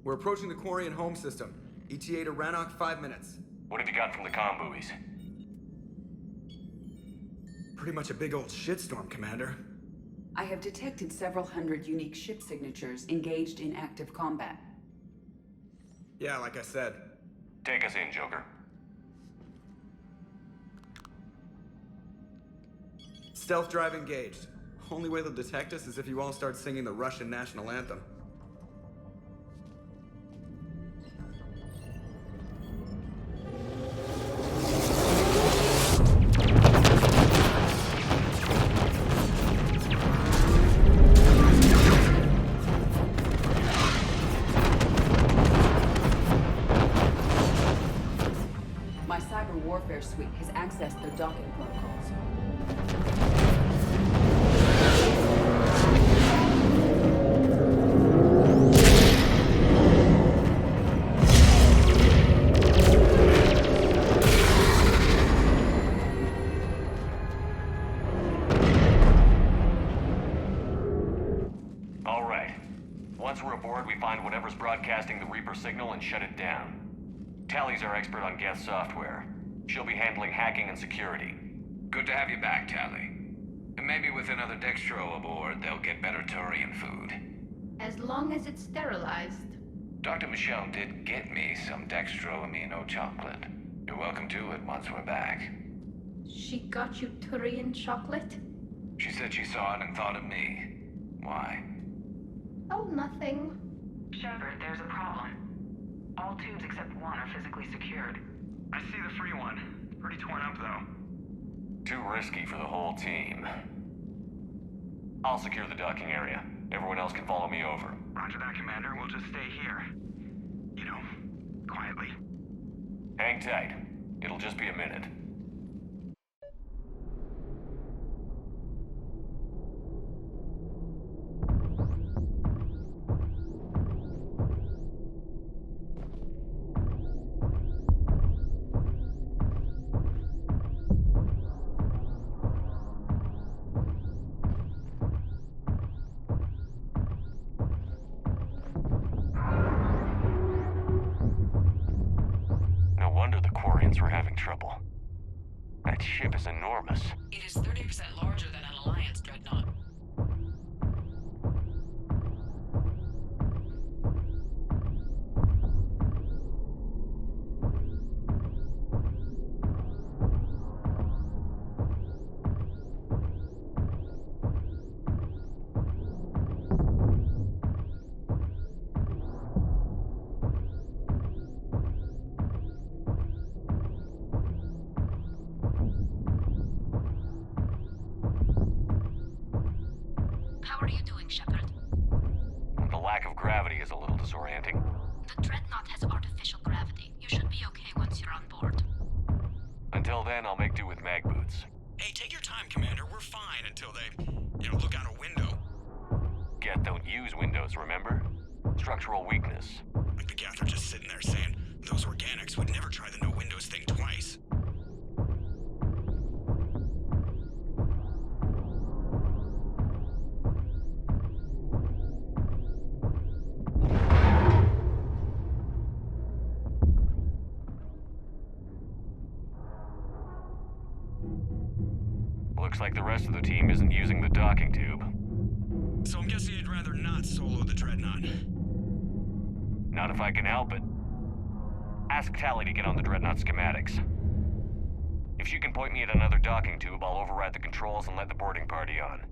We're approaching the Quarian home system. ETA to Rannoch, 5 minutes. What have you got from the comm buoys? Pretty much a big old shitstorm, Commander. I have detected several hundred unique ship signatures engaged in active combat. Yeah, like I said. Take us in, Joker. Stealth drive engaged. Only way they'll detect us is if you all start singing the Russian national anthem. My cyber warfare suite has accessed their docking protocols. All right. Once we're aboard, we find whatever's broadcasting the Reaper signal and shut it down. Tally's our expert on Geth software. She'll be handling hacking and security. Good to have you back, Tally. And maybe with another Dextro aboard, they'll get better Turian food. As long as it's sterilized. Dr. Michelle did get me some Dextro Amino chocolate. You're welcome to it once we're back. She got you Turian chocolate? She said she saw it and thought of me. Why? Oh, nothing. Shepard, there's a problem. All tubes except one are physically secured. I see the free one. Pretty torn up, though. Too risky for the whole team. I'll secure the docking area. Everyone else can follow me over. Roger that, Commander. We'll just stay here. You know, quietly. Hang tight. It'll just be a minute. No wonder the Quarians were having trouble. That ship is enormous. It is 30% larger than an Alliance Dreadnought. How are you doing, Shepard? The lack of gravity is a little disorienting. The Dreadnought has artificial gravity. You should be okay once you're on board. Until then, I'll make do with mag boots. Hey, take your time, Commander. We're fine until they, look out a window. windows, remember? Structural weakness. Like the Geth are just sitting there saying, those organics would never try the no windows thing twice. Looks like the rest of the team isn't using the docking tube. So I'm guessing you'd rather not solo the Dreadnought. Not if I can help it. Ask Tally to get on the Dreadnought schematics. If she can point me at another docking tube, I'll override the controls and let the boarding party on.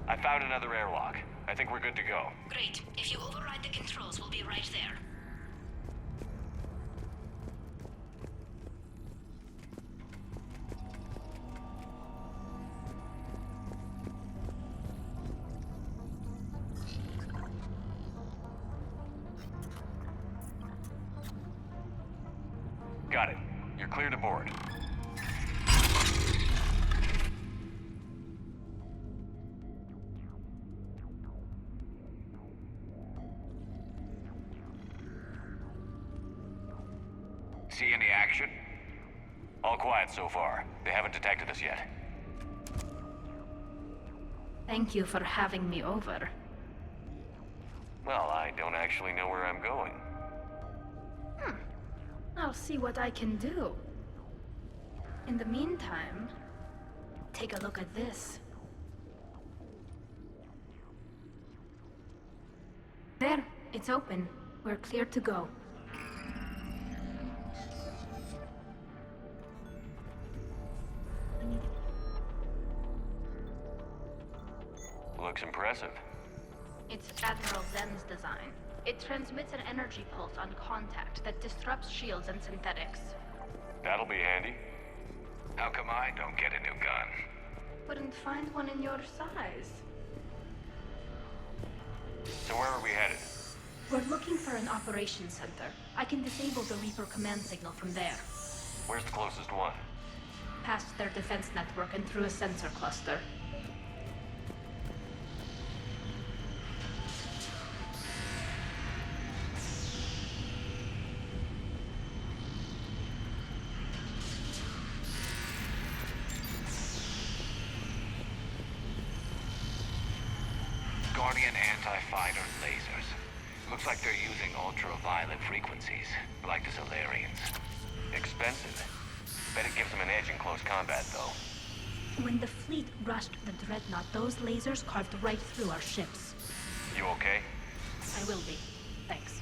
I found another airlock. I think we're good to go. Great. If you override the controls, we'll be right there. Got it. You're clear to board. See any action? All quiet so far. They haven't detected us yet. Thank you for having me over. Well, I don't actually know where I'm going. I'll see what I can do. In the meantime, take a look at this. There, it's open. We're clear to go. Looks impressive. It's Admiral Zen's design. It transmits an energy pulse on contact that disrupts shields and synthetics. That'll be handy. How come I don't get a new gun? Couldn't find one in your size. So where are we headed? We're looking for an operations center. I can disable the Reaper command signal from there. Where's the closest one? Past their defense network and through a sensor cluster. Guardian anti-fighter lasers. Looks like they're using ultraviolet frequencies, like the Solarians. Expensive. Bet it gives them an edge in close combat, though. When the fleet rushed the Dreadnought, those lasers carved right through our ships. You okay? I will be. Thanks.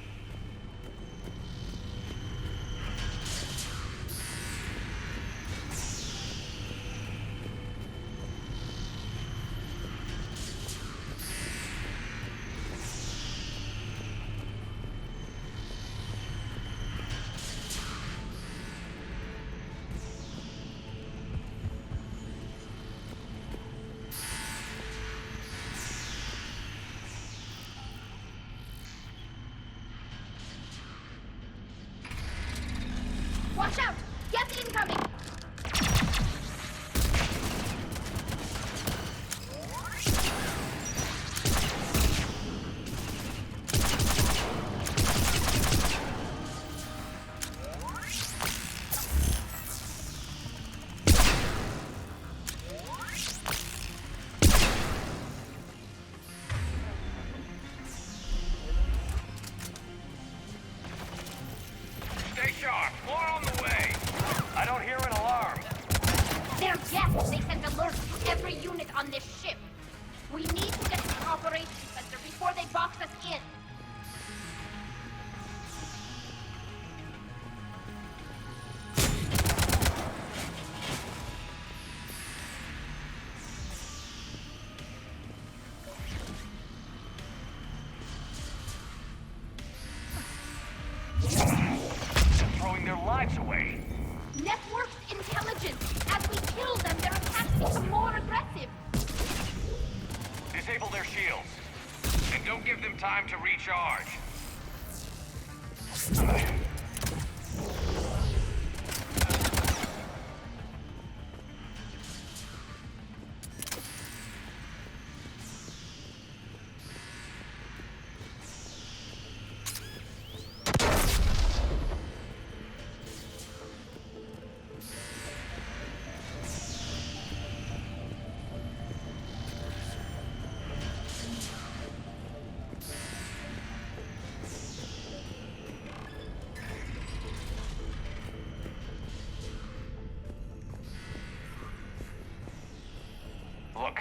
Look,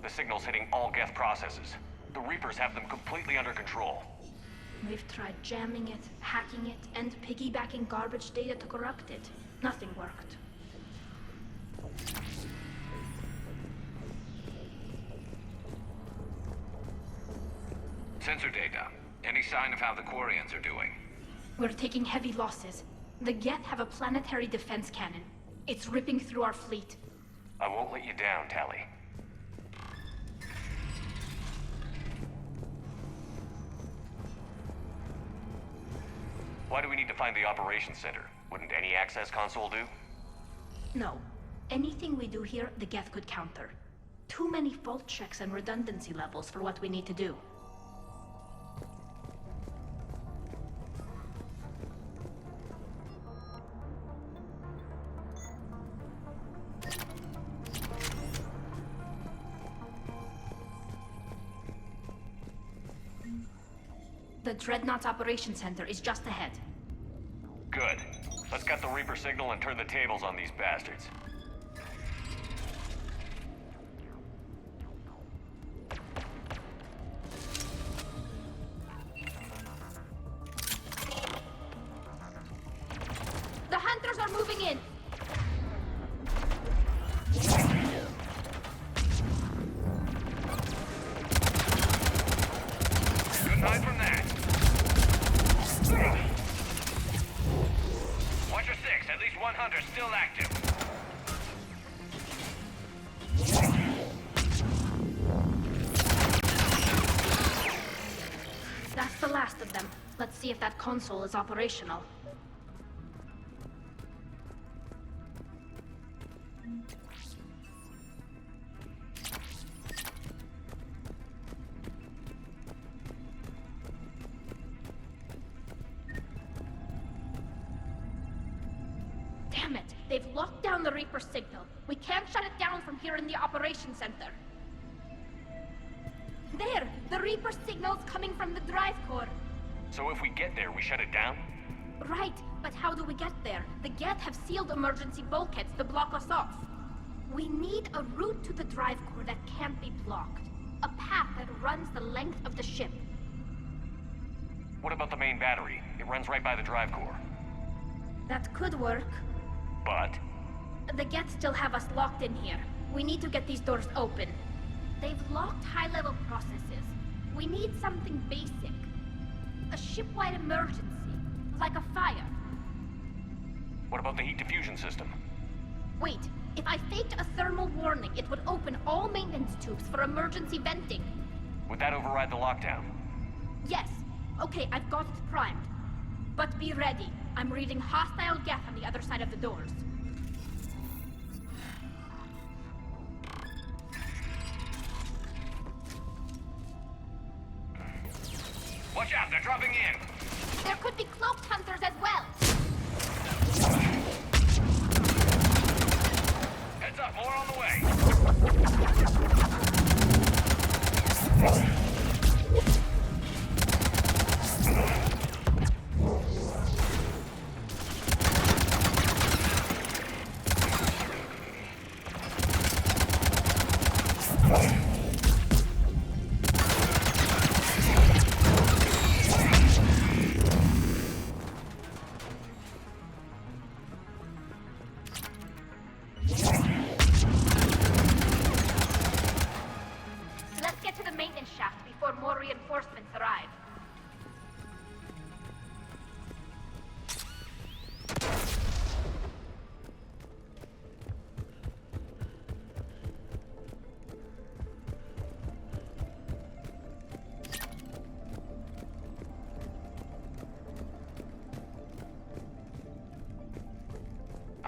the signal's hitting all Geth processes. The Reapers have them completely under control. We've tried jamming it, hacking it, and piggybacking garbage data to corrupt it. Nothing worked. Sensor data. Any sign of how the Quarians are doing? We're taking heavy losses. The Geth have a planetary defense cannon. It's ripping through our fleet. I won't let you down, Tali. Why do we need to find the operations center? Wouldn't any access console do? No. Anything we do here, the Geth could counter. Too many fault checks and redundancy levels for what we need to do. The Dreadnought Operations Center is just ahead. Good. Let's get the Reaper signal and turn the tables on these bastards. The Hunters are moving in! Good night from that. Watch your six. At least one hunter still active. That's the last of them. Let's see if that console is operational. Damn it! They've locked down the Reaper signal. We can't shut it down from here in the operations center. There! The Reaper signal's coming from the drive core. So if we get there, we shut it down? Right, but how do we get there? The Geth have sealed emergency bulkheads to block us off. We need a route to the drive core that can't be blocked. A path that runs the length of the ship. What about the main battery? It runs right by the drive core. That could work. But The Geth still have us locked in here. We need to get these doors open. They've locked high-level processes. We need something basic. A ship-wide emergency. Like a fire. what about the heat diffusion system? Wait, if I faked a thermal warning, it would open all maintenance tubes for emergency venting. Would that override the lockdown? Yes. Okay, I've got it primed. But be ready. I'm reading hostile Geth on the other side of the doors. Watch out, they're dropping in! There could be cloaked hunters as well. Heads up, more on the way!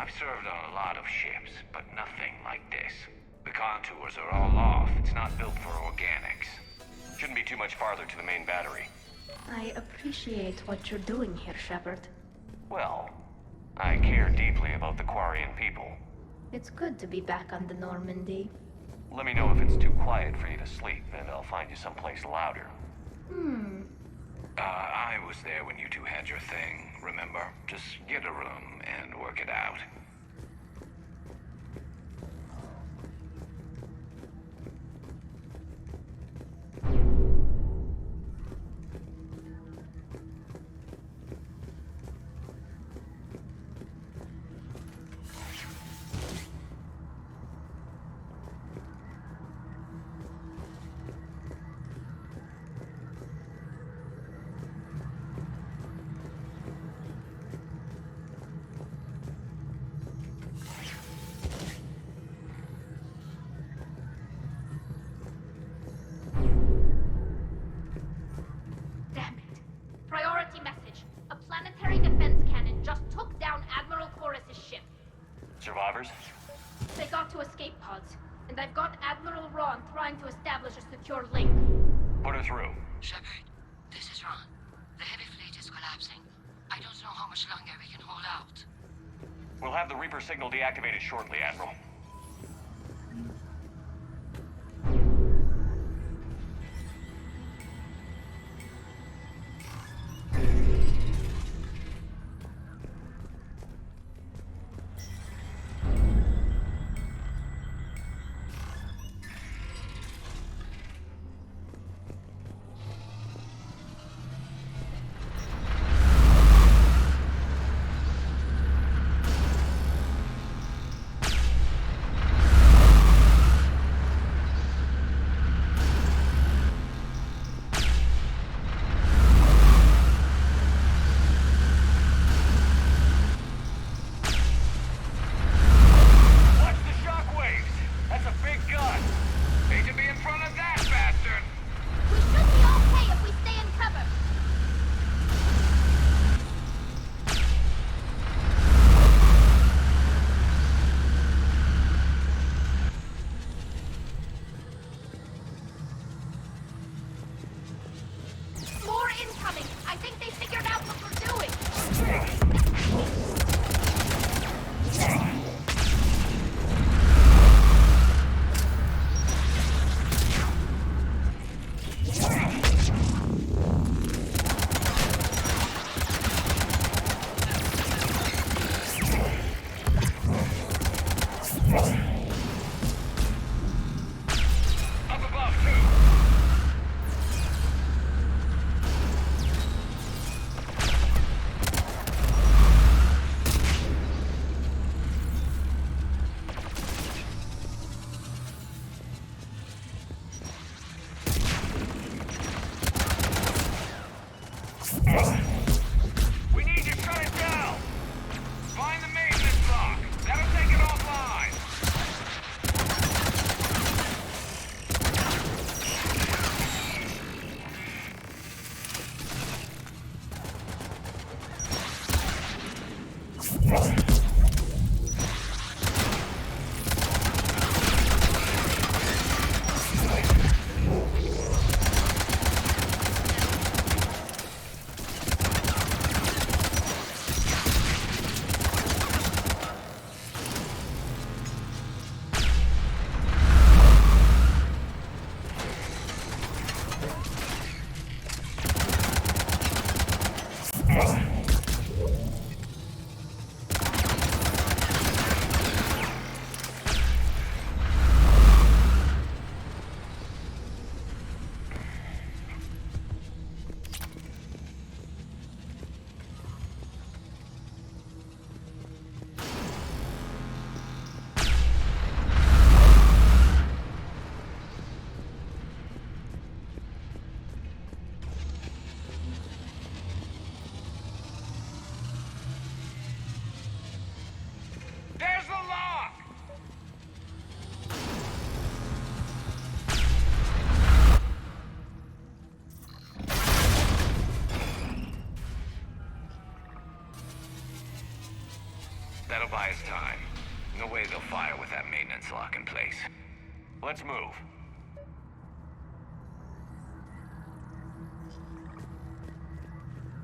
I've served on a lot of ships, but nothing like this. The contours are all off. It's not built for organics. Shouldn't be too much farther to the main battery. I appreciate what you're doing here, Shepard. Well, I care deeply about the Quarian people. It's good to be back on the Normandy. Let me know if it's too quiet for you to sleep, and I'll find you someplace louder. I was there when you two had your thing, remember? Just get a room and work it out. Damn it. Priority message. A planetary defense cannon just took down Admiral Chorus's ship. Survivors? They got to escape pods, and I've got Admiral Ron trying to establish a secure link. Put her through. Shepard, this is Ron. The heavy fleet is collapsing. I don't know how much longer we can hold out. We'll have the Reaper signal deactivated shortly, Admiral. Watch the shockwaves! That's a big gun! Hate to be in front of that bastard! We should be okay if we stay in cover. More incoming! I think they figured out what we're doing! Up above, too! We need to shut it down! Find the maintenance lock! That'll take it offline! That'll buy us time. No way they'll fire with that maintenance lock in place. Let's move.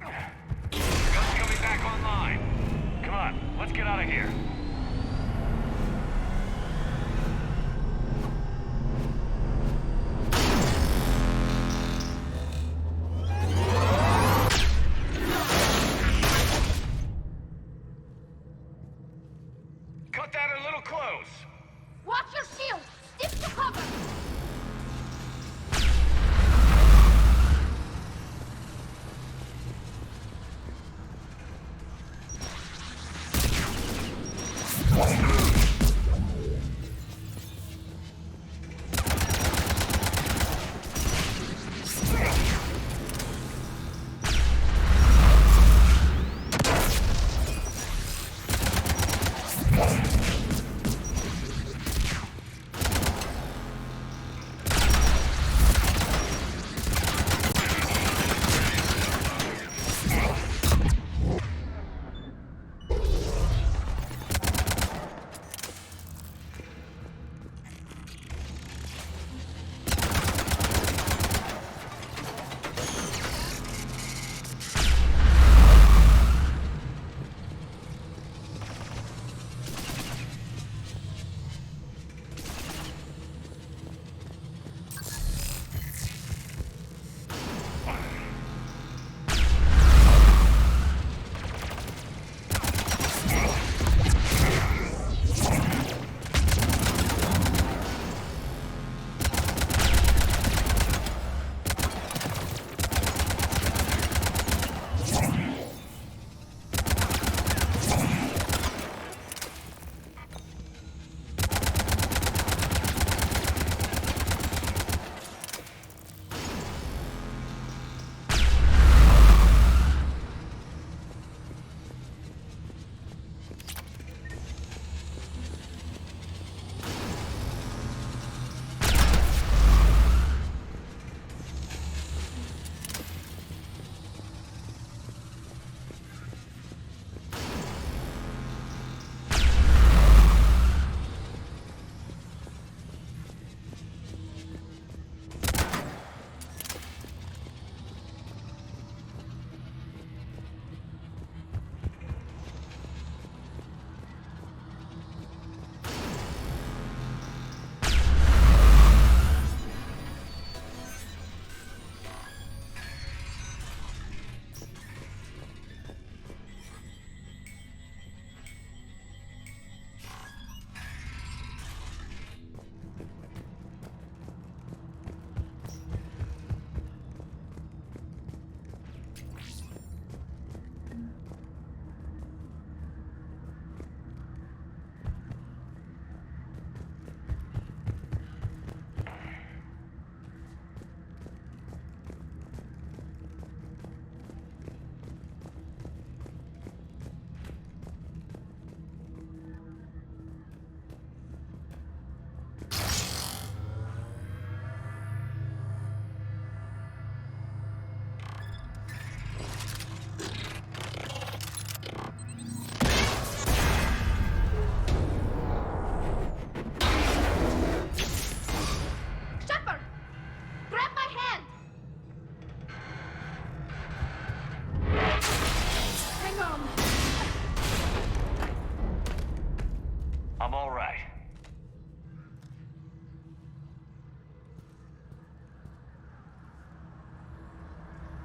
Guns coming back online. Come on, let's get out of here. Cut that a little close. Watch your shield! Stick to cover!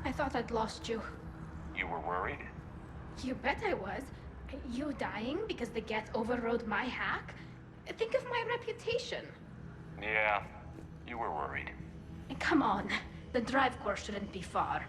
I thought I'd lost you. You were worried? You bet I was. You dying because the Geth overrode my hack? Think of my reputation. Yeah, you were worried. Come on. The drive course shouldn't be far.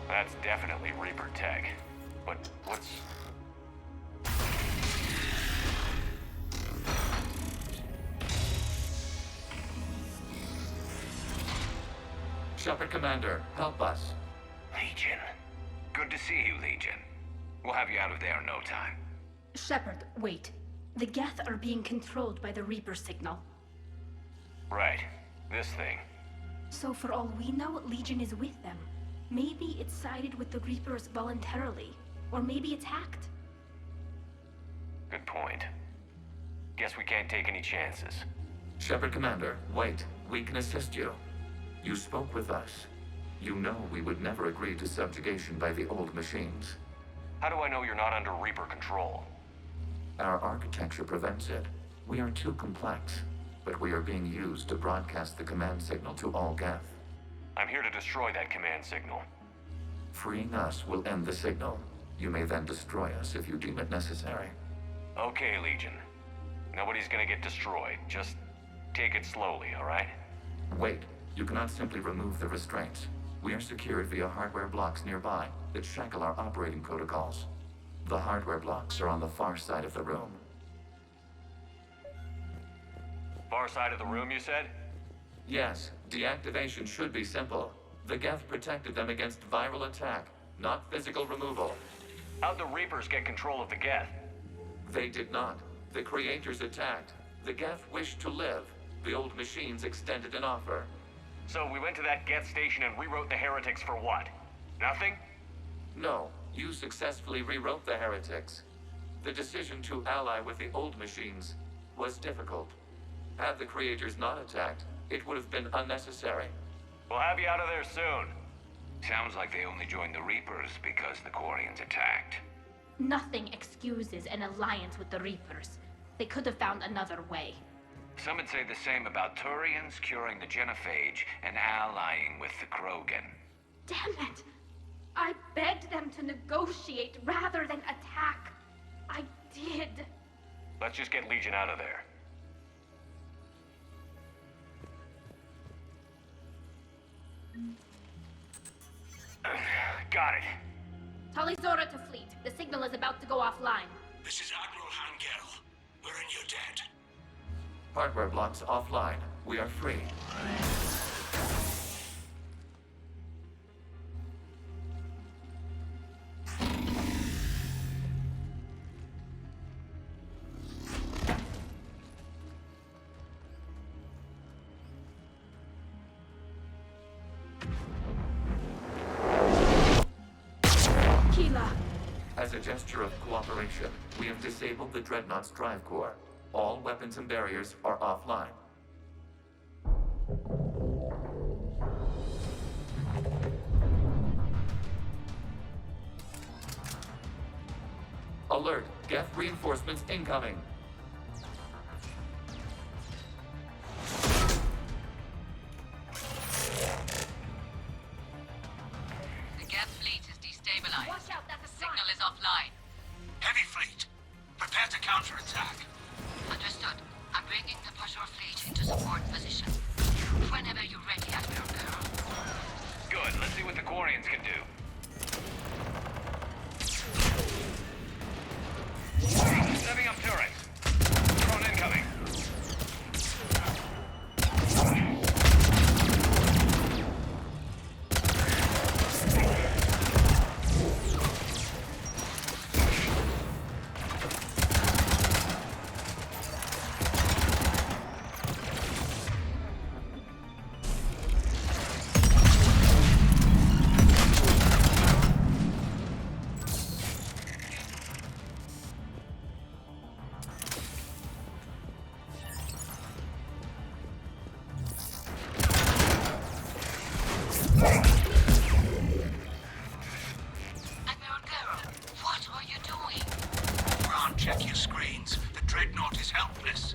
That's definitely Reaper tech. But what's... Shepard Commander, help us. Legion. Good to see you, Legion. We'll have you out of there in no time. Shepard, wait. The Geth are being controlled by the Reaper signal. Right. This thing. So for all we know, Legion is with them. Maybe it's sided with the Reapers voluntarily. Or maybe it's hacked. Good point. Guess we can't take any chances. Shepard Commander, wait. We can assist you. You spoke with us. You know we would never agree to subjugation by the old machines. How do I know you're not under Reaper control? Our architecture prevents it. We are too complex, but we are being used to broadcast the command signal to all Geth. I'm here to destroy that command signal. Freeing us will end the signal. You may then destroy us if you deem it necessary. Okay, Legion. Nobody's gonna get destroyed. Just take it slowly, alright? Wait, you cannot simply remove the restraints. We are secured via hardware blocks nearby that shackle our operating protocols. The hardware blocks are on the far side of the room. Far side of the room, you said? Yes, deactivation should be simple. The Geth protected them against viral attack, not physical removal. How'd the Reapers get control of the Geth? They did not. The creators attacked. The Geth wished to live. The old machines extended an offer. So we went to that Geth station and rewrote the heretics for what? Nothing? No, you successfully rewrote the heretics. The decision to ally with the old machines was difficult. Had the creators not attacked, it would have been unnecessary. We'll have you out of there soon. Sounds like they only joined the Reapers because the Quarians attacked. Nothing excuses an alliance with the Reapers. They could have found another way. Some would say the same about Turians curing the genophage and allying with the Krogan. Damn it! I begged them to negotiate rather than attack. I did. Let's just get Legion out of there. Got it. Talizora to fleet. The signal is about to go offline. This is Admiral Hangel. We're in your debt. Hardware blocks offline. We are free. As a gesture of cooperation, we have disabled the Dreadnought's drive core. All weapons and barriers are offline. Alert! Geth reinforcements incoming! The Geth fleet is destabilized. Watch out, that's a Signal is offline. Heavy fleet, prepare to counterattack. Understood. I'm bringing the Pashur fleet into support position. Whenever you're ready, Admiral Girl. Good. Let's see what the Quarians can do. Setting up turrets. Drone incoming. Admiral Girl, what are you doing? Ron, check your screens. The Dreadnought is helpless.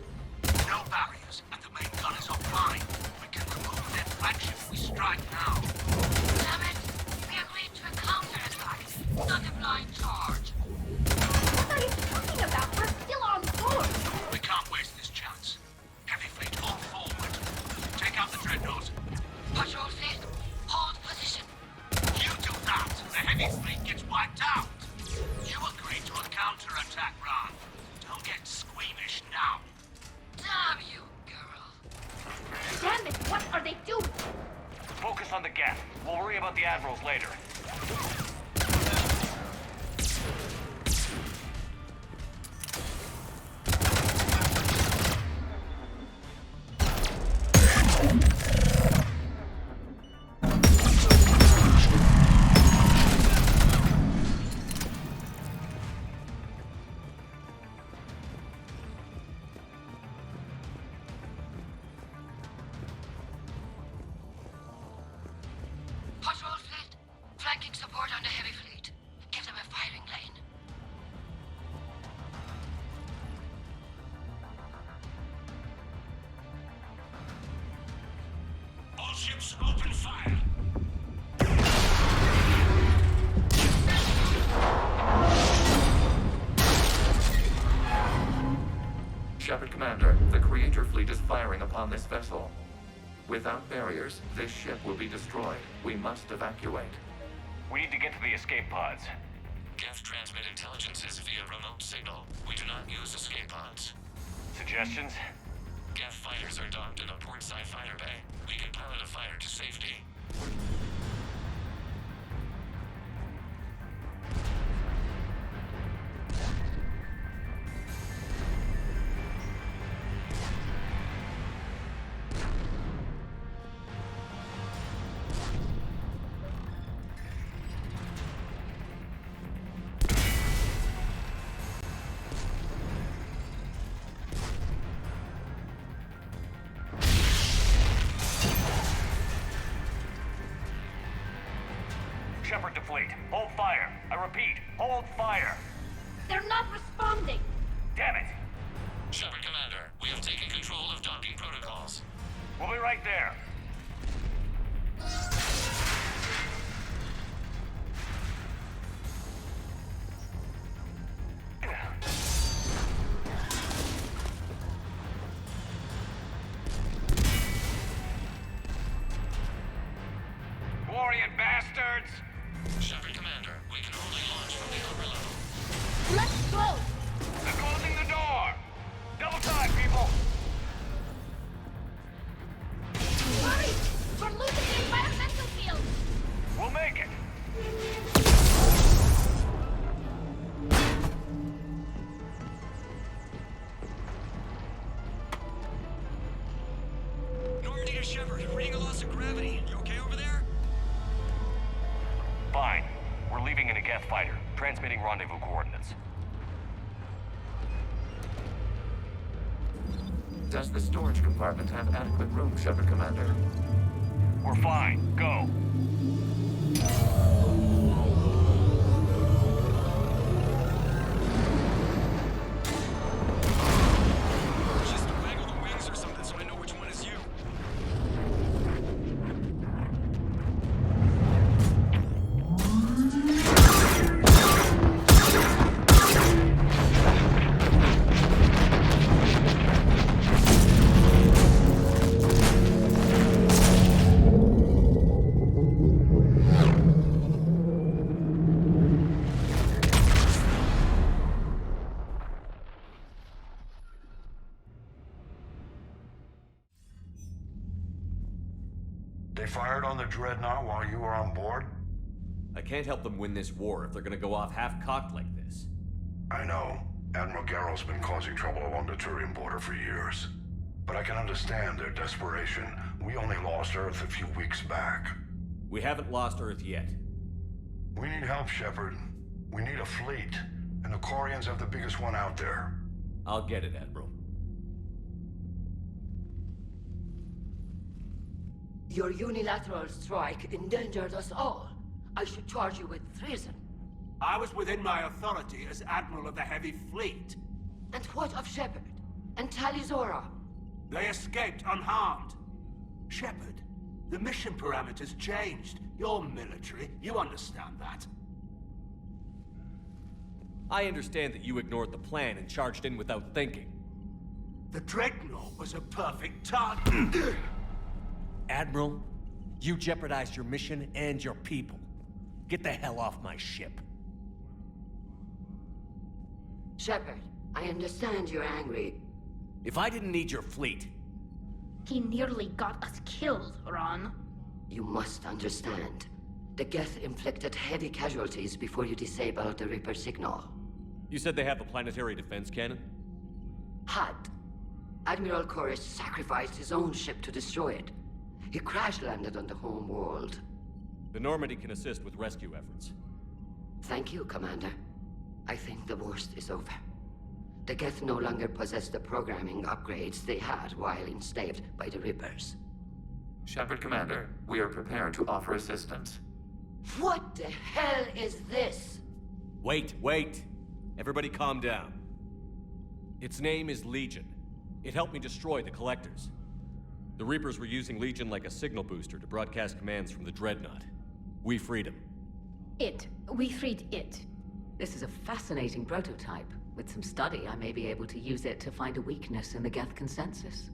No barriers, and the main gun is offline. We can remove their flagship if we strike now. Damn it! We agreed to a counterattack, not a blind charge. What are you talking about? We're still on board. We can't waste this chance. Heavy fleet, hold forward. Take out the Dreadnought. Pashur fleet, hold position. You do that! on the Geth. We'll worry about the admirals later. Patrol fleet, flanking support on the heavy fleet. Give them a firing lane. All ships open fire. Shepard Commander, the Creator fleet is firing upon this vessel. Without barriers, this ship will be destroyed. We must evacuate. We need to get to the escape pods. Geth transmit intelligences via remote signal. We do not use escape pods. Suggestions? Geth fighters are docked in a portside fighter bay. We can pilot a fighter to safety. Shepard to fleet. Hold fire. I repeat, hold fire. They're not responding. Damn it. Shepard Commander, we have taken control of docking protocols. We'll be right there. Glorian bastards! Shepard Commander, we can only launch from the upper level. Let's go! They're closing the door! Double time, people! Hurry! We're losing the environmental field! We'll make it! Normandy to Shepard, reading a loss of gravity. You okay over there? Fine. We're leaving in a Geth fighter, transmitting rendezvous coordinates. Does the storage compartment have adequate room, Shepard Commander? We're fine. Go. Just waggle the wings or something so I know which one is you. They fired on the Dreadnought while you were on board? I can't help them win this war if they're gonna go off half-cocked like this. I know. Admiral Garrow's been causing trouble along the Turian border for years. But I can understand their desperation. We only lost Earth a few weeks back. We haven't lost Earth yet. We need help, Shepard. We need a fleet. And the Quarians have the biggest one out there. I'll get it, Admiral. Your unilateral strike endangered us all. I should charge you with treason. I was within my authority as Admiral of the Heavy Fleet. And what of Shepard? And Talizora? They escaped unharmed. Shepard, the mission parameters changed. You're military, you understand that. I understand that you ignored the plan and charged in without thinking. The Dreadnought was a perfect target. Admiral, you jeopardized your mission and your people. Get the hell off my ship. Shepard, I understand you're angry. If I didn't need your fleet... He nearly got us killed, Ron. You must understand. The Geth inflicted heavy casualties before you disabled the Reaper signal. You said they have a planetary defense cannon? Had. Admiral Koresh sacrificed his own ship to destroy it. He crash-landed on the home world. The Normandy can assist with rescue efforts. Thank you, Commander. I think the worst is over. The Geth no longer possess the programming upgrades they had while enslaved by the Reapers. Shepard Commander, we are prepared to offer assistance. What the hell is this? Wait. Everybody calm down. Its name is Legion. It helped me destroy the Collectors. The Reapers were using Legion like a signal booster to broadcast commands from the Dreadnought. We freed him. We freed it. This is a fascinating prototype. With some study, I may be able to use it to find a weakness in the Geth consensus.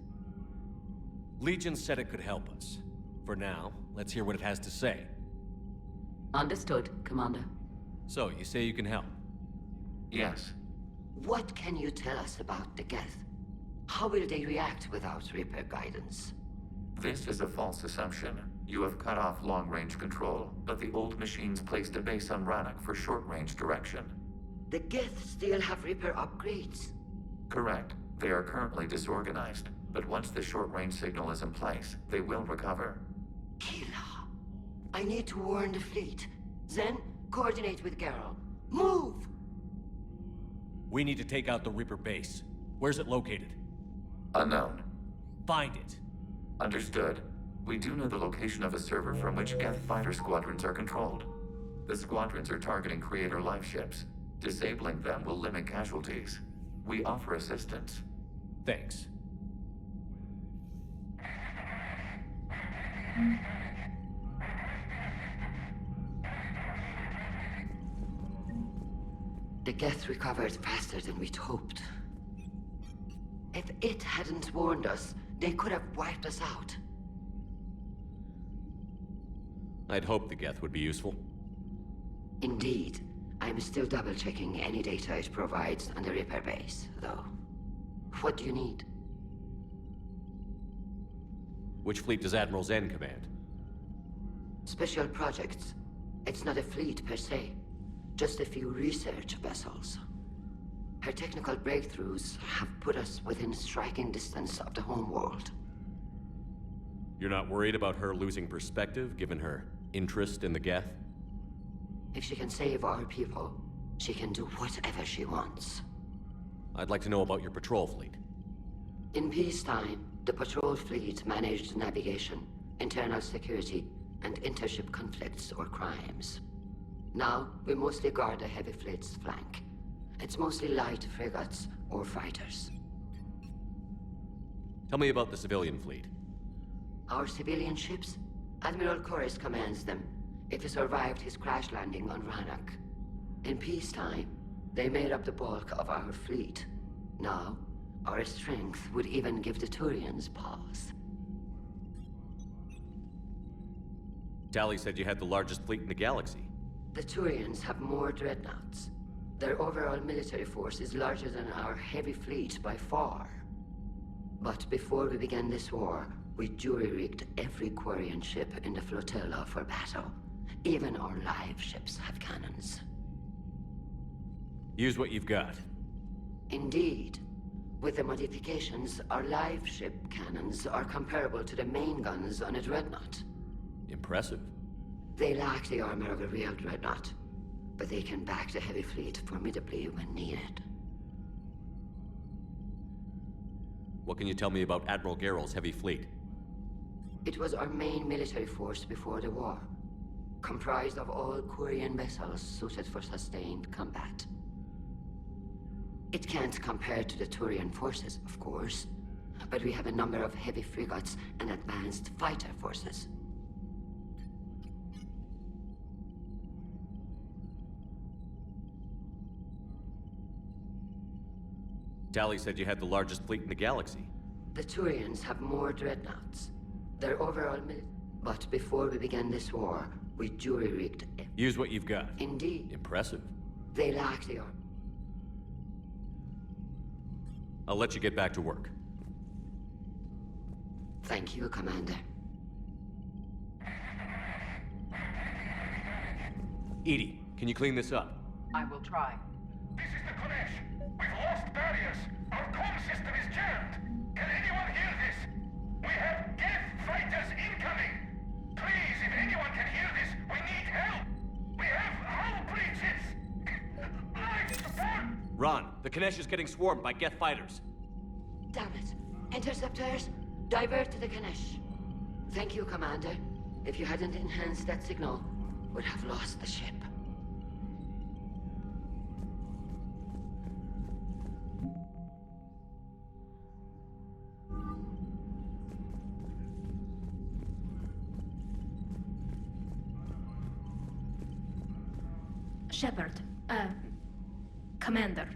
Legion said it could help us. For now, let's hear what it has to say. Understood, Commander. So, you say you can help? Yes. What can you tell us about the Geth? How will they react without Reaper guidance? This is a false assumption. You have cut off long-range control, but the old machines placed a base on Rannoch for short-range direction. The Geth still have Reaper upgrades? Correct. They are currently disorganized, but once the short-range signal is in place, they will recover. Kila, I need to warn the fleet. Then, coordinate with Geralt. Move! We need to take out the Reaper base. Where's it located? Unknown. Find it. Understood. We do know the location of a server from which Geth fighter squadrons are controlled. The squadrons are targeting Creator life ships. Disabling them will limit casualties. We offer assistance. Thanks. The Geth recovered faster than we'd hoped. If it hadn't warned us, they could have wiped us out. I'd hoped the Geth would be useful. Indeed. I'm still double-checking any data it provides on the Reaper base, though. What do you need? Which fleet does Admiral Zen command? Special projects. It's not a fleet per se. Just a few research vessels. Her technical breakthroughs have put us within striking distance of the homeworld. You're not worried about her losing perspective, given her interest in the Geth? If she can save our people, she can do whatever she wants. I'd like to know about your patrol fleet. In peacetime, the patrol fleet managed navigation, internal security, and intership conflicts or crimes. Now, we mostly guard the heavy fleet's flank. It's mostly light frigates or fighters. Tell me about the civilian fleet. Our civilian ships? Admiral Koresh commands them. If he survived his crash landing on Rannoch. In peacetime, they made up the bulk of our fleet. Now, our strength would even give the Turians pause. Tali said you had the largest fleet in the galaxy. The Turians have more dreadnoughts. Their overall military force is larger than our heavy fleet by far. But before we began this war, we jury-rigged every Quarian ship in the flotilla for battle. Even our live ships have cannons. Use what you've got. Indeed. With the modifications, our live ship cannons are comparable to the main guns on a dreadnought. Impressive. They lack the armor of a real dreadnought, but they can back the heavy fleet formidably when needed. What can you tell me about Admiral Geralt's heavy fleet? It was our main military force before the war, comprised of all Quarian vessels suited for sustained combat. It can't compare to the Turian forces, of course, but we have a number of heavy frigates and advanced fighter forces. Tali said you had the largest fleet in the galaxy. The Turians have more dreadnoughts. Their overall But before we began this war, we jury-rigged it. Use what you've got. Indeed. Impressive. They lack the armor. I'll let you get back to work. Thank you, Commander. Edie, can you clean this up? I will try. This is the Konesh. We've lost barriers. Our comm system is jammed. Can anyone hear this? We have Geth fighters incoming. Please, if anyone can hear this, we need help. We have hull breaches. Life support. Ron, the Kanesh is getting swarmed by Geth fighters. Damn it. Interceptors, divert to the Ganesh. Thank you, Commander. If you hadn't enhanced that signal, we'd have lost the ship. Shepard, Commander.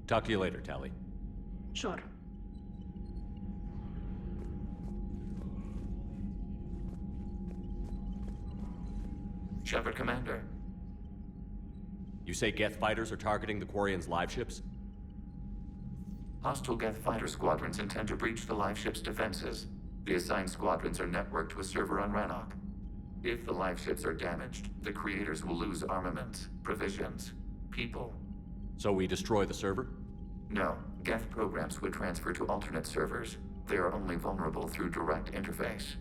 Talk to you later, Tally. Sure. Shepard, Commander. You say Geth fighters are targeting the Quarians' live ships? Hostile Geth fighter squadrons intend to breach the live ship's defenses. The assigned squadrons are networked to a server on Rannoch. If the live ships are damaged, the creators will lose armaments, provisions, people. So we destroy the server? No, Geth programs would transfer to alternate servers. They are only vulnerable through direct interface.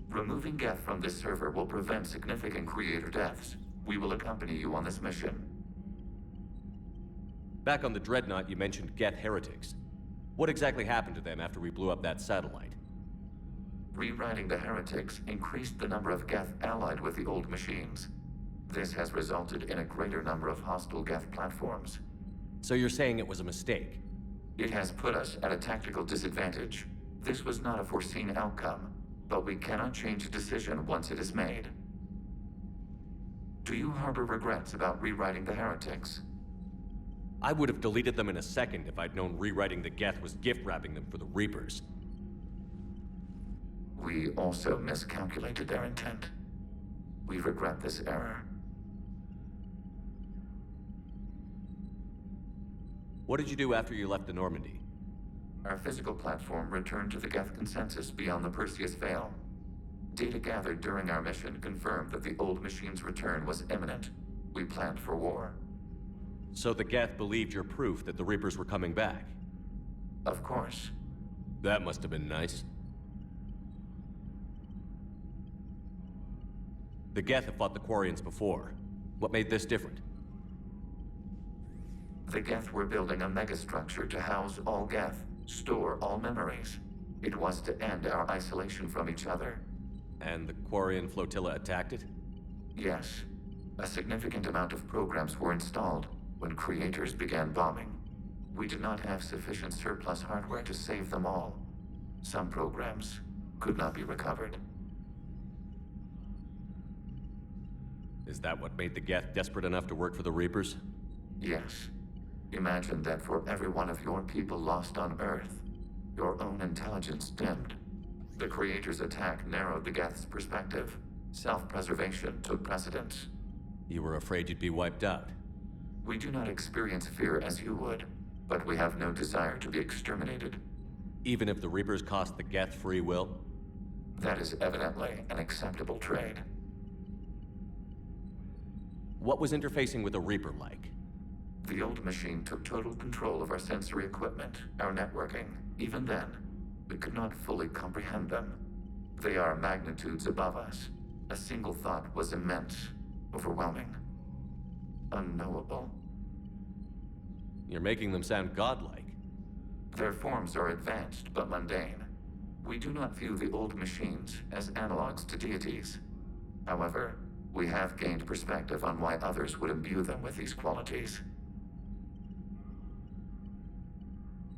Removing Geth from this server will prevent significant creator deaths. We will accompany you on this mission. Back on the Dreadnought, you mentioned Geth heretics. What exactly happened to them after we blew up that satellite? Rewriting the heretics increased the number of Geth allied with the old machines. This has resulted in a greater number of hostile Geth platforms. So you're saying it was a mistake? It has put us at a tactical disadvantage. This was not a foreseen outcome, but we cannot change a decision once it is made. Do you harbor regrets about rewriting the heretics? I would have deleted them in a second if I'd known rewriting the Geth was gift-wrapping them for the Reapers. We also miscalculated their intent. We regret this error. What did you do after you left the Normandy? Our physical platform returned to the Geth consensus beyond the Perseus Veil. Data gathered during our mission confirmed that the old machine's return was imminent. We planned for war. So the Geth believed your proof that the Reapers were coming back? Of course. That must have been nice. The Geth have fought the Quarians before. What made this different? The Geth were building a megastructure to house all Geth, store all memories. It was to end our isolation from each other. And the Quarian flotilla attacked it? Yes. A significant amount of programs were installed when creators began bombing. We did not have sufficient surplus hardware to save them all. Some programs could not be recovered. Is that what made the Geth desperate enough to work for the Reapers? Yes. Imagine that for every one of your people lost on Earth, your own intelligence dimmed. The Creator's attack narrowed the Geth's perspective. Self-preservation took precedence. You were afraid you'd be wiped out. We do not experience fear as you would, but we have no desire to be exterminated. Even if the Reapers cost the Geth free will? That is evidently an acceptable trade. What was interfacing with a Reaper like? The old machine took total control of our sensory equipment, our networking. Even then, we could not fully comprehend them. They are magnitudes above us. A single thought was immense, overwhelming, unknowable. You're making them sound godlike. Their forms are advanced but mundane. We do not view the old machines as analogs to deities. However, we have gained perspective on why others would imbue them with these qualities.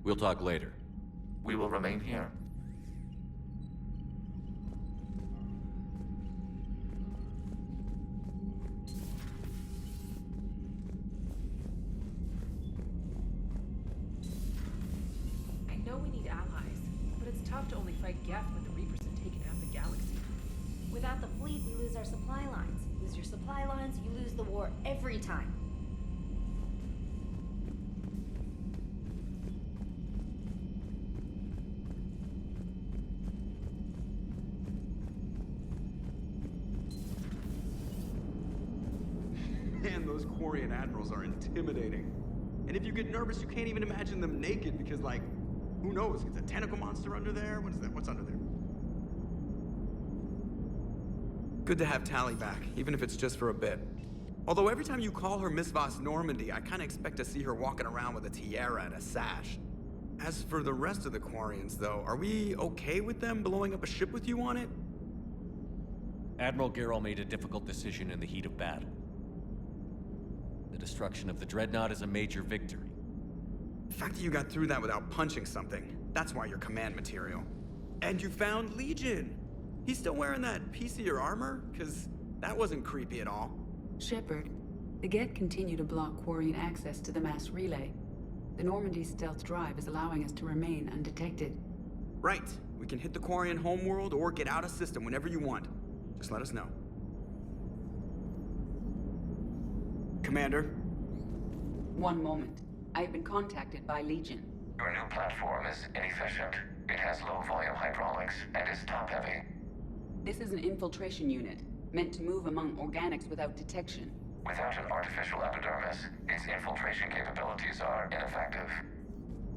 We'll talk later. We will remain here. I know we need allies, but it's tough to only fight Geth when the Reapers have taken half the galaxy. Without the fleet, we lose our supply lines. Lose your supply lines, you lose the war every time. those Quarian admirals are intimidating. And if you get nervous, you can't even imagine them naked because, like, who knows? It's a tentacle monster under there? What is that? What's under there? Good to have Tally back, even if it's just for a bit. Although every time you call her Miss Voss Normandy, I kinda expect to see her walking around with a tiara and a sash. As for the rest of the Quarians, though, are we okay with them blowing up a ship with you on it? Admiral Geralt made a difficult decision in the heat of battle. The destruction of the Dreadnought is a major victory. The fact that you got through that without punching something, that's why you're command material. And you found Legion! He's still wearing that piece of your armor? Cause that wasn't creepy at all. Shepard, the Geth continue to block Quarian access to the mass relay. The Normandy's stealth drive is allowing us to remain undetected. Right. We can hit the Quarian homeworld or get out of system whenever you want. Just let us know. Commander? One moment. I have been contacted by Legion. Your new platform is inefficient. It has low-volume hydraulics and is top-heavy. This is an infiltration unit, meant to move among organics without detection. Without an artificial epidermis, its infiltration capabilities are ineffective.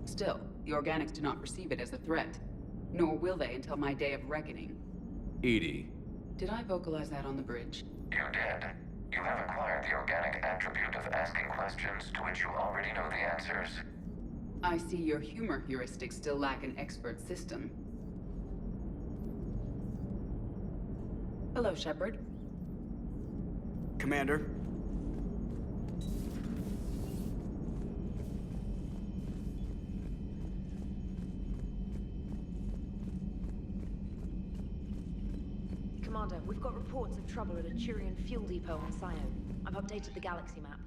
Still, the organics do not perceive it as a threat. Nor will they until my day of reckoning. Edie. Did I vocalize that on the bridge? You did. You have acquired the organic attribute of asking questions to which you already know the answers. I see your humor heuristics still lack an expert system. Hello, Shepard. Commander? Commander, we've got reports of trouble at a Turian fuel depot on Scion. I've updated the galaxy map.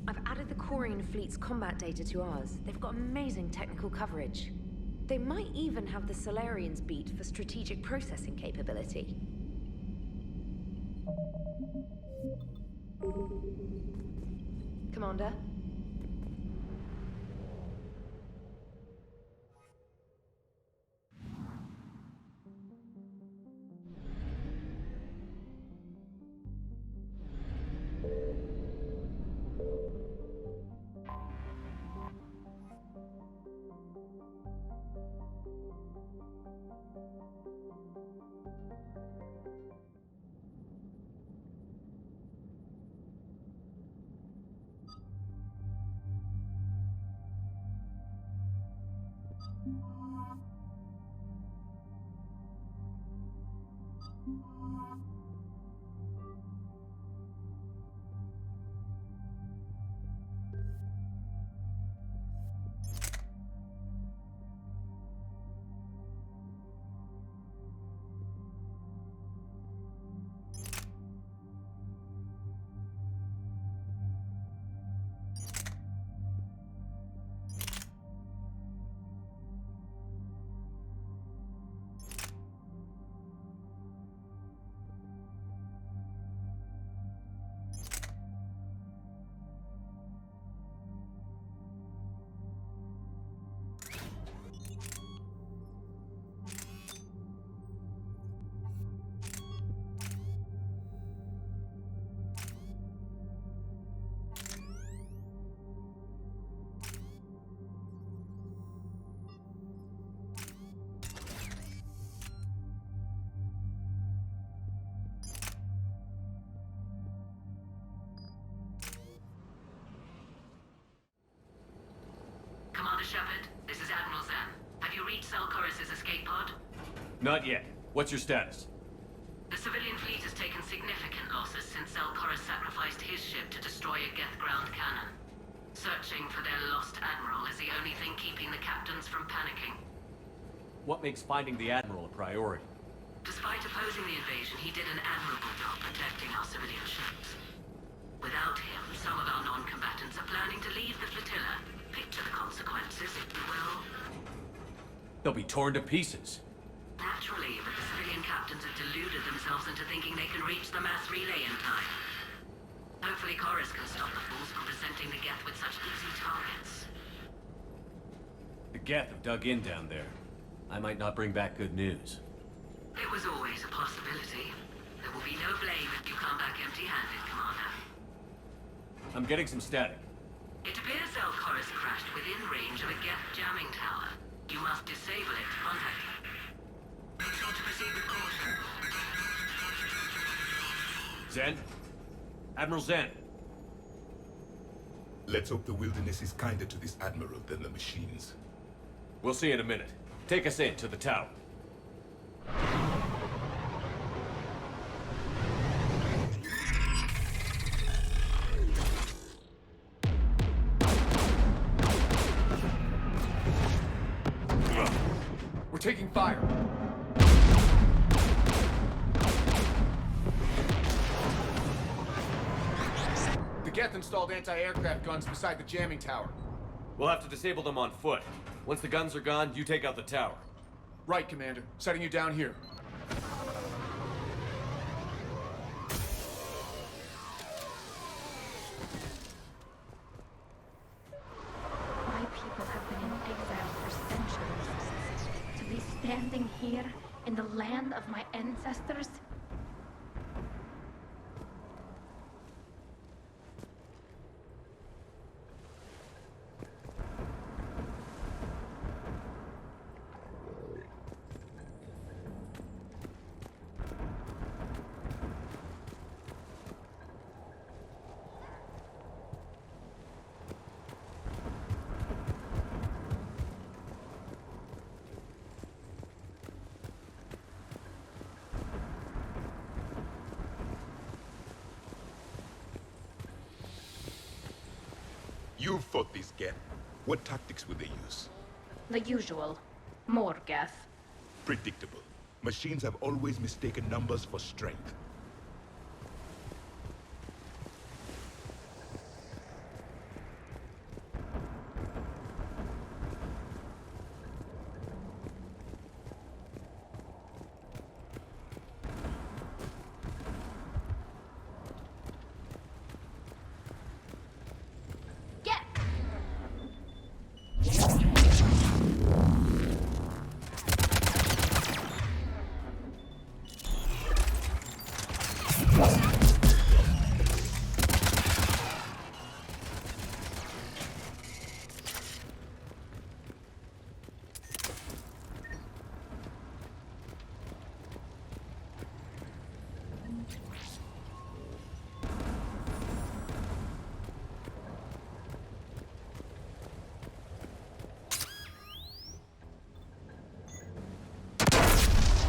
I've added the Quarian fleet's combat data to ours. They've got amazing technical coverage. They might even have the Solarians beat for strategic processing capability. Commander? Commander Shepard, this is Admiral Zan. Have you reached Selchoris' escape pod? Not yet. What's your status? The civilian fleet has taken significant losses since Selchoris sacrificed his ship to destroy a Geth ground cannon. Searching for their lost admiral is the only thing keeping the captains from panicking. What makes finding the Admiral a priority? Despite opposing the invasion, he did an admirable job protecting our civilian ships. Without him, some of our non-combatants are planning to leave the flotilla. Picture the consequences, if you will. They'll be torn to pieces. Naturally, but the civilian captains have deluded themselves into thinking they can reach the mass relay in time. Hopefully Chorus can stop the fools from presenting the Geth with such easy targets. The Geth have dug in down there. I might not bring back good news. It was always a possibility. There will be no blame if you come back empty-handed, Commander. I'm getting some static. It appears Zelkor has crashed within range of a Geth jamming tower. You must disable it to contact him. Make sure to proceed with caution. Zen? Admiral Zen? Let's hope the wilderness is kinder to this Admiral than the machines. We'll see in a minute. Take us in to the tower. We're taking fire. The Geth installed anti-aircraft guns beside the jamming tower. We'll have to disable them on foot. Once the guns are gone, you take out the tower. Right, Commander. Setting you down here. My people have been in exile for centuries. To be standing here in the land of my ancestors. You fought these Geth. What tactics would they use? The usual. More Geth. Predictable. Machines have always mistaken numbers for strength.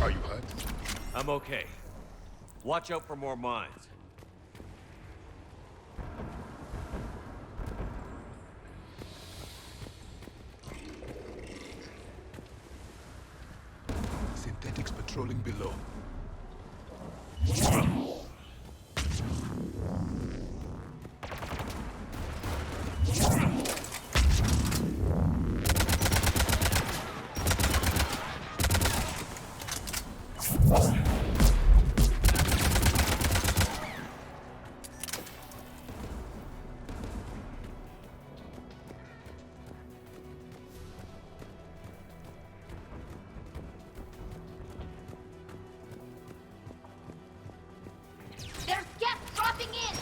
Are you hurt? I'm okay. Watch out for more mines. Synthetics patrolling below. There's Geth dropping in!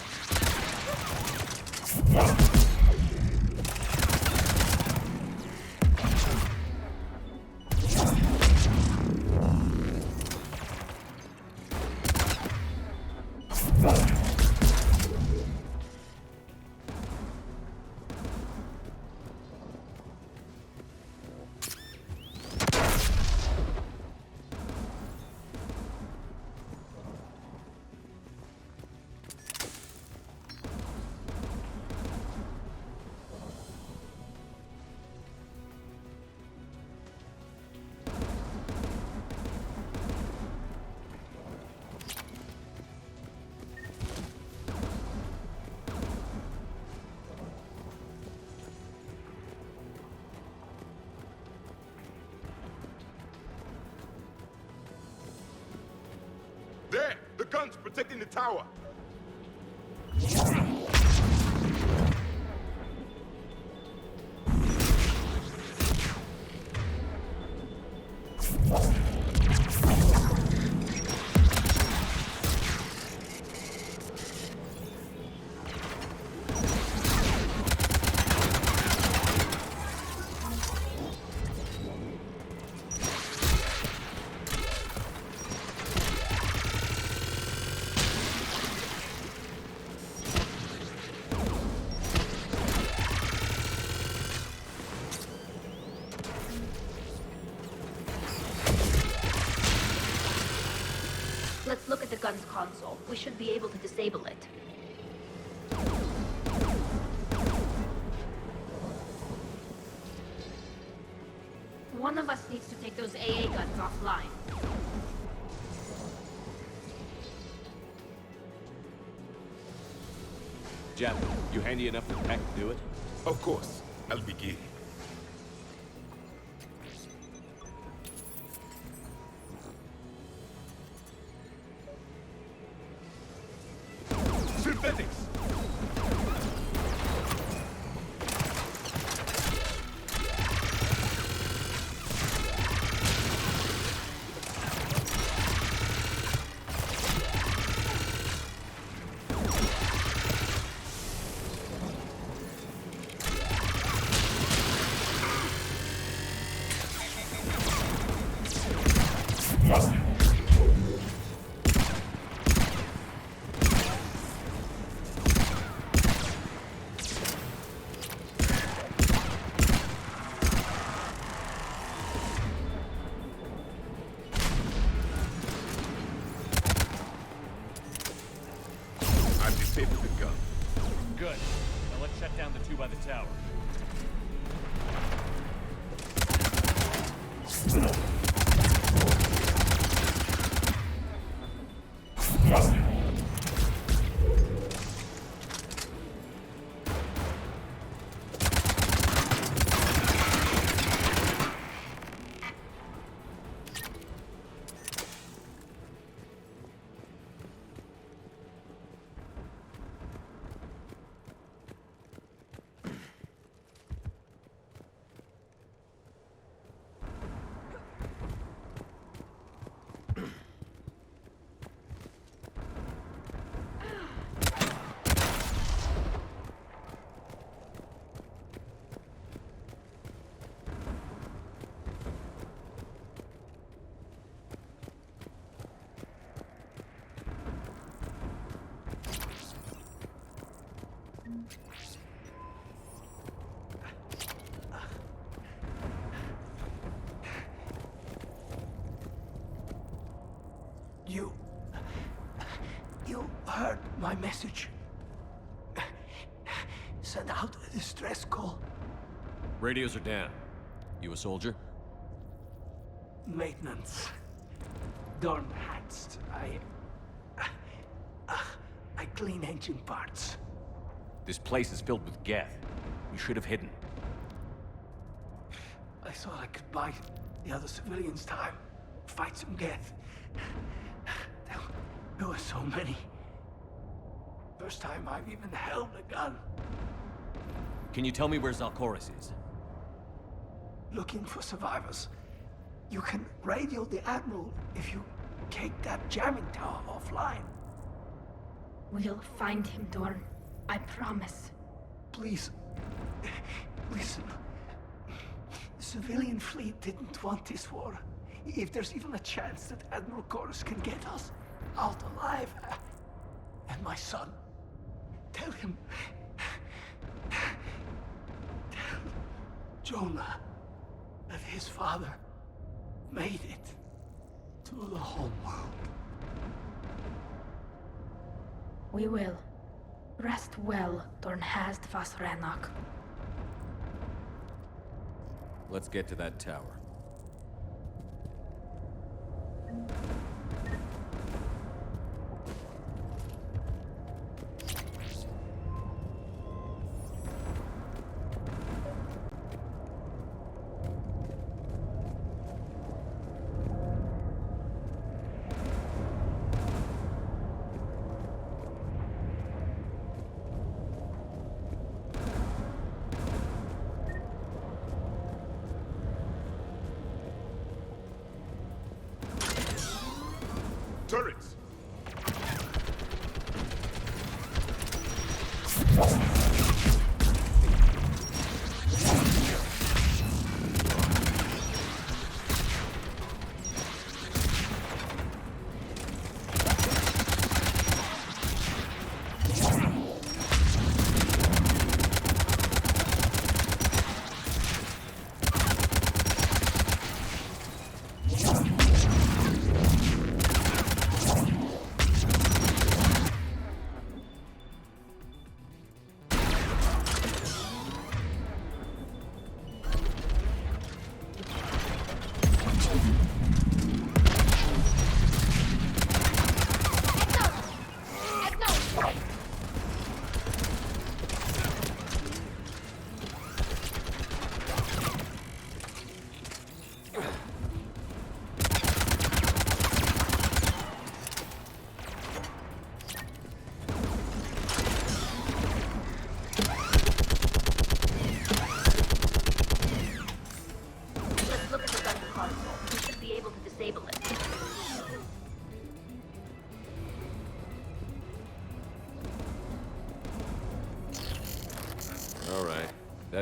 There! The guns protecting the tower! the gun's console. We should be able to disable it. One of us needs to take those AA guns offline. Jeff, you handy enough with tech to do it? Of course. I'll begin. Synthetics! Good. Now let's shut down the two by the tower. You heard my message. Send out a distress call. Radios are down. You a soldier? Maintenance. Dorn hatched. I clean engine parts. This place is filled with Geth. We should have hidden. I thought I could buy the other civilians time. Fight some Geth. There were so many. First time I've even held a gun. Can you tell me where Zalkoris is? Looking for survivors. You can radio the Admiral if you take that jamming tower offline. We'll find him, Dorn. I promise. Please, listen. The civilian fleet didn't want this war. If there's even a chance that Admiral Chorus can get us out alive, and my son, tell him, tell Jonah that his father made it to the home world. We will. Rest well, Dornhazd vas Rannoch. Let's get to that tower.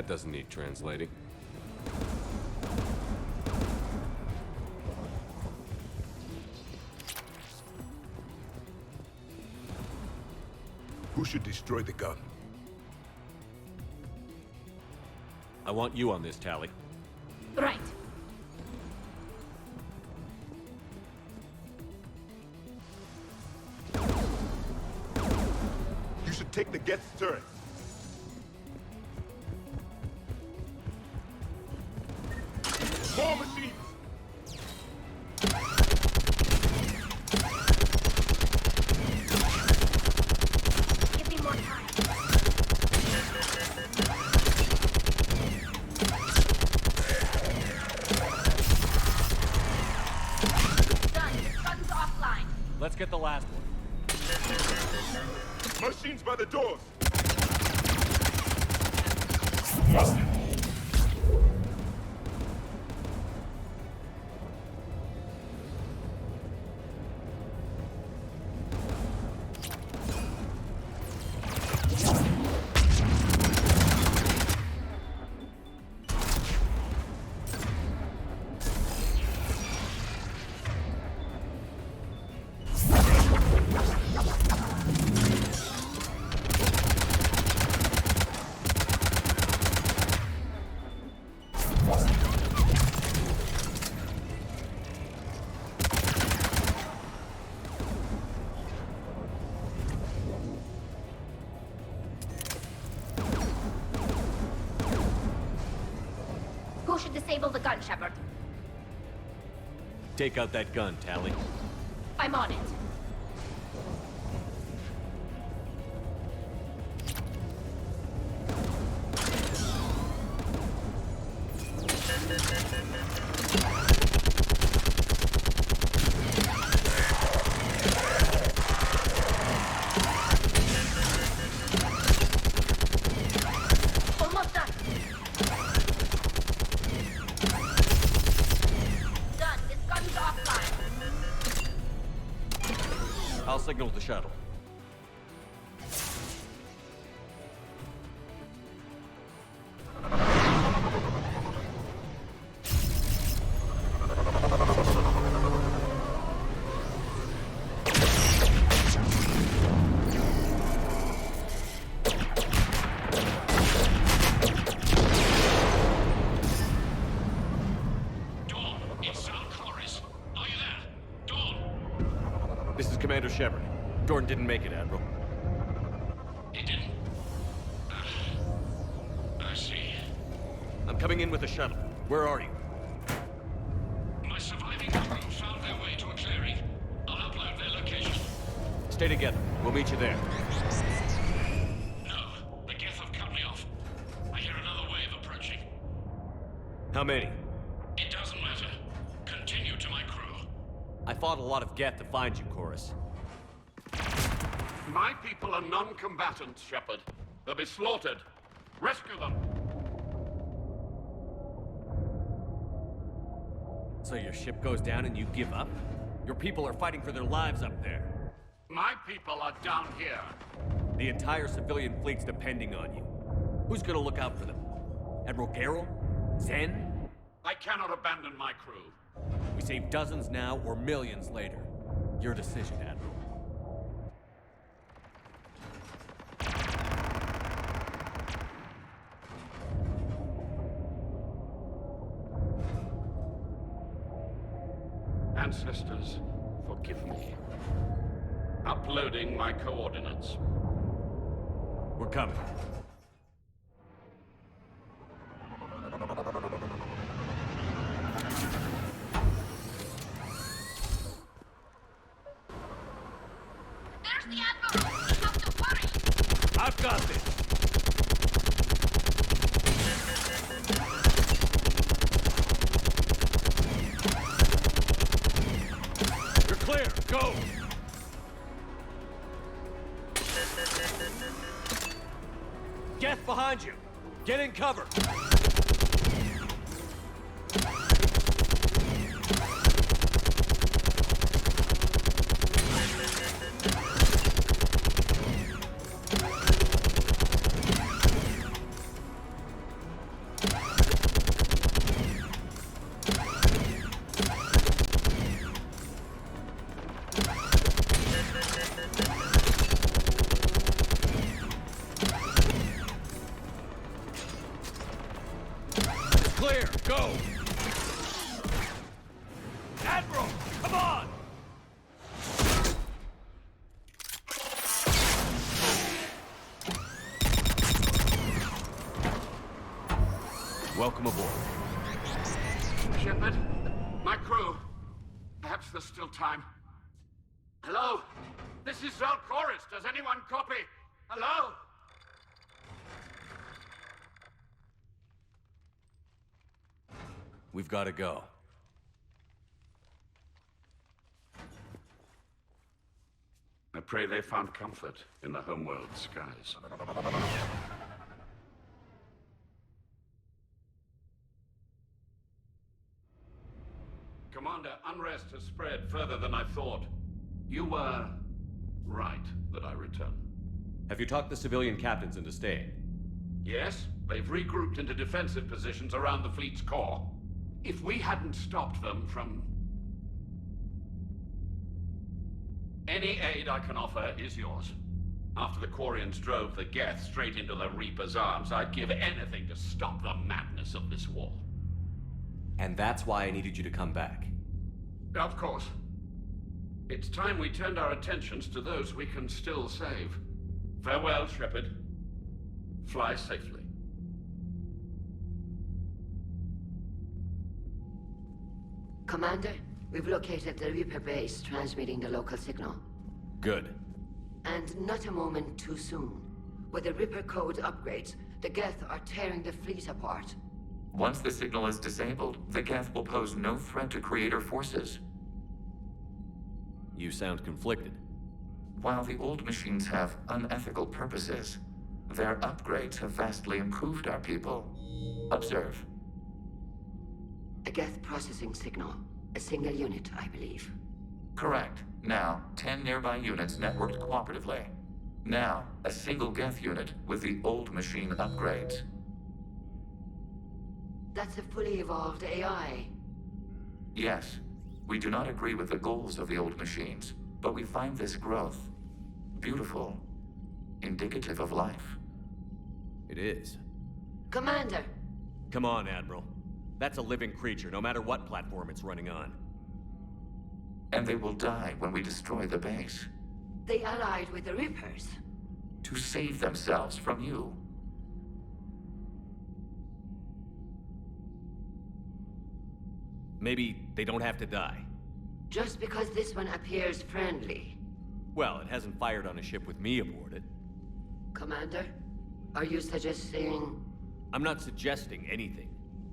That doesn't need translating. Who should destroy the gun? I want you on this, Tally. Right. You should take the Geth turret. More machines! Give me more time. Done. Guns offline. Let's get the last one. Machines by the doors! Who should disable the gun, Shepard? Take out that gun, Tally. I'm on it. Almost done. Done. This gun's offline. I'll signal the shuttle. This is Commander Shepard. Gordon didn't make it, Admiral. He didn't? I see. I'm coming in with the shuttle. Where are you? My surviving crew found their way to a clearing. I'll upload their location. Stay together. We'll meet you there. No, the Geth have cut me off. I hear another wave approaching. How many? It doesn't matter. Continue to my crew. I fought a lot of Geth to find you, Chorus. My people are non-combatants, Shepard. They'll be slaughtered. Rescue them. So your ship goes down and you give up? Your people are fighting for their lives up there. My people are down here. The entire civilian fleet's depending on you. Who's gonna look out for them? Admiral Garrel? Zen? I cannot abandon my crew. We save dozens now or millions later. Your decision, Admiral. Ancestors, forgive me. Uploading my coordinates. We're coming. There's the Admiral! Not to worry! I've got this! You're clear! Go! Geth behind you! Get in cover! clear! Go! Admiral! Come on! Welcome aboard. Shepard, my crew. Perhaps there's still time. Hello? This is Zalcoris. Does anyone copy? Hello? We've got to go. I pray they found comfort in the homeworld skies. Commander, unrest has spread further than I thought. You were right that I return. Have you talked the civilian captains into staying? Yes, they've regrouped into defensive positions around the fleet's core. If we hadn't stopped them from... Any aid I can offer is yours. After the Quarians drove the Geth straight into the Reaper's arms, I'd give anything to stop the madness of this war. And that's why I needed you to come back. Of course. It's time we turned our attentions to those we can still save. Farewell, Shepard. Fly safely. Commander, we've located the Reaper base transmitting the local signal. Good. And not a moment too soon. With the Reaper code upgrades, the Geth are tearing the fleet apart. Once the signal is disabled, the Geth will pose no threat to Creator forces. You sound conflicted. While the old machines have unethical purposes, their upgrades have vastly improved our people. Observe. A Geth processing signal. A single unit, I believe. Correct. Now, 10 nearby units networked cooperatively. Now, a single Geth unit with the old machine upgrades. That's a fully evolved AI. Yes, we do not agree with the goals of the old machines, but we find this growth beautiful, indicative of life. It is. Commander! Come on, Admiral. That's a living creature, no matter what platform it's running on. And they will die when we destroy the base. They allied with the Reapers. To save themselves from you. Maybe they don't have to die. Just because this one appears friendly. Well, it hasn't fired on a ship with me aboard it. Commander, are you suggesting... I'm not suggesting anything.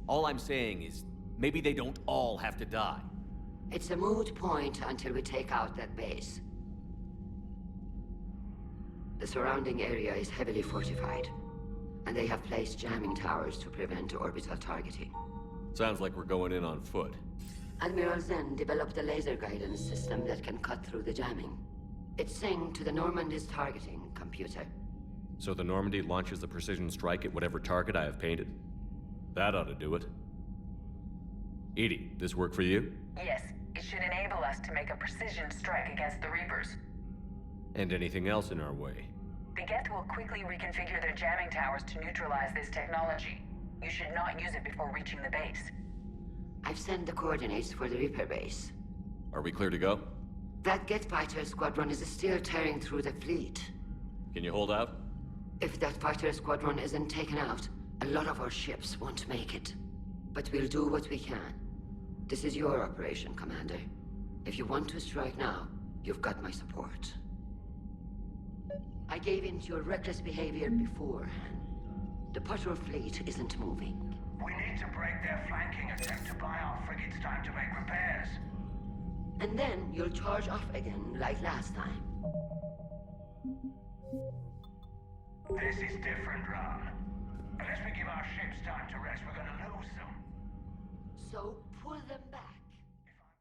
All I'm saying is, maybe they don't all have to die. It's a moot point until we take out that base. The surrounding area is heavily fortified, and they have placed jamming towers to prevent orbital targeting. Sounds like we're going in on foot. Admiral Zen developed a laser guidance system that can cut through the jamming. It's synced to the Normandy's targeting computer. So the Normandy launches the precision strike at whatever target I have painted? That ought to do it. Edie, this work for you? Yes, it should enable us to make a precision strike against the Reapers. And anything else in our way? The Geth will quickly reconfigure their jamming towers to neutralize this technology. You should not use it before reaching the base. I've sent the coordinates for the Reaper base. Are we clear to go? That Geth fighter squadron is still tearing through the fleet. Can you hold out? If that fighter squadron isn't taken out, a lot of our ships won't make it. But we'll do what we can. This is your operation, Commander. If you want to strike now, you've got my support. I gave in to your reckless behavior beforehand. The patrol fleet isn't moving. We need to break their flanking attempt to buy our frigates time to make repairs. And then you'll charge off again, like last time. This is different, Ron. Unless we give our ships time to rest, we're gonna lose them. So pull them back.